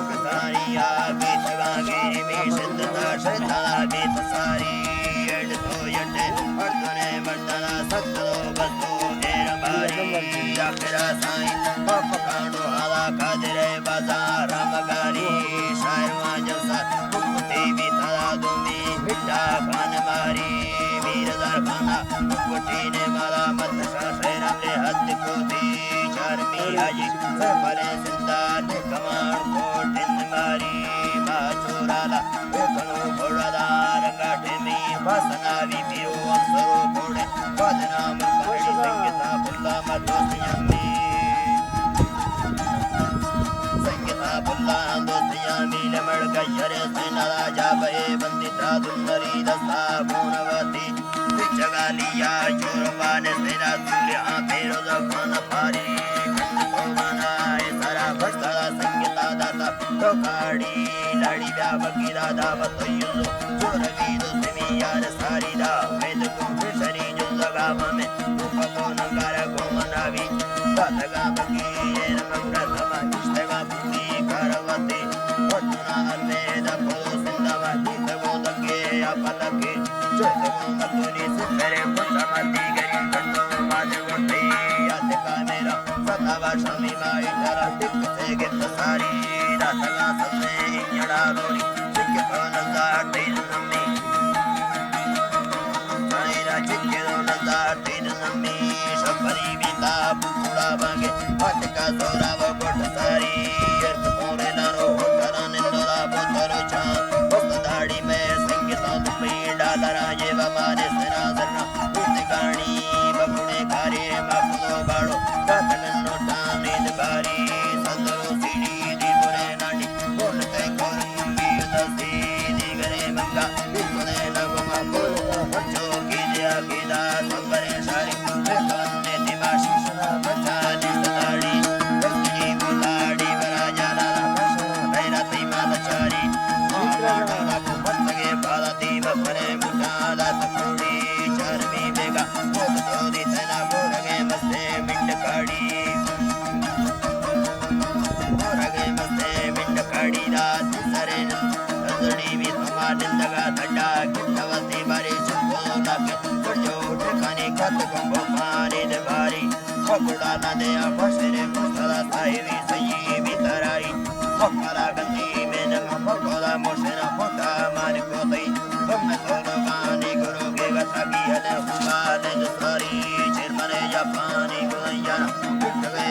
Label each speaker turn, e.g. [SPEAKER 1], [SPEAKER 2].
[SPEAKER 1] सारिया बीत वागे में सिद्धता श्रद्धा बीत सारी एड तो यट अर्जुने मर्दना सत्तो बस्तो एर बारी आखिरा साई पकानो आला कादरे बाजार रामगारी शायरवा जसा मुक्ति भी तला दुमी बिटा खान मारी वीरदार खाना मुक्ति ने माला मत शासर रे हद को दी चारमी हाजी सबरे सिंदार कमाण कोट मारी बाचोराला एकनो घोड़ादार गाठे में वासना भी पिरो अवसरो घोड़े बदनाम करी संगीता बुल्ला दोस्तियां में संगीता बुल्ला दोस्तियां में लमड़ गयरे सेना राजा बे बंदिता दुंदरी दस्ता गुणवती जगा लिया चोरबाने सेना सूर्य फेरो जखान फारी तो मनाए सारा भक्ता संगीता दाता तो काड़ी लाड़ी ब्या बकीरा दावत युल्लो चोरगी दोस्ती यार सारी दा वेद को शरी जो लगा में उपको नगारा को मनावी दातगा बकी ये नमरा समा इष्टगा बुद्धि करवते अर्जुना अन्वेद को सिंधवा गीतगो दगे अपलके चोरगो मतुनी सुंदरे पुत्रमती गरी कंडो मादे वटे याद का मेरा सतावा स्वामी माई धरा टिक से गित सारी दातगा सबने इंजड़ा रोनी सिक्के तो नंदा तेल नमी साईरा चिक्के तो नंदा तेल नमी शबरी बीता पुकुड़ा बांगे हाथ का सोरा वो कोट सारी अर्थ पोरे लारो होटरा निंदोला बोतरो चां बस्त दाढ़ी में संगीता तुम्हें डाला राजे वमारे सेना सरना गाणी बबुने खारे माकुलो बाड़ो कातगन नोटा नींद बारी संदरो सीढ़ी दी बुरे नाटी बोल कई कोरंगी दसी दी गरे मंगा बिकुने लगो माकुलो बच्चो की दिया कीदा संबरे शारी कन्ने दिमाशी सुना बच्चा निस्तदाड़ी बच्ची बुलाड़ी बराजा लाला कशो कैरा तीमाला चारी माला को बत्तगे पाला दी बफरे मुटा दात पूड़ी चारवी बेगा बोल तो दी तना बोरगे मस्ते मिंड काड़ी बोरगे मस्ते मिंड काड़ी रात सरे नजड़ी भी थमा निंदगा धड्डा कितवती बारी चुपो लाके करजो ठिकाने खत गंगो पानी दे बारी पकुड़ा ना दे फसरे मुसला साईवी सही भी तराई पकड़ा गंदी में नगा पकोला मोशना होता मार को तई तुम तोरो गानी गुरु के गथा की हद हुआ दे सारी चिरमने जापानी गुयाना बिटवे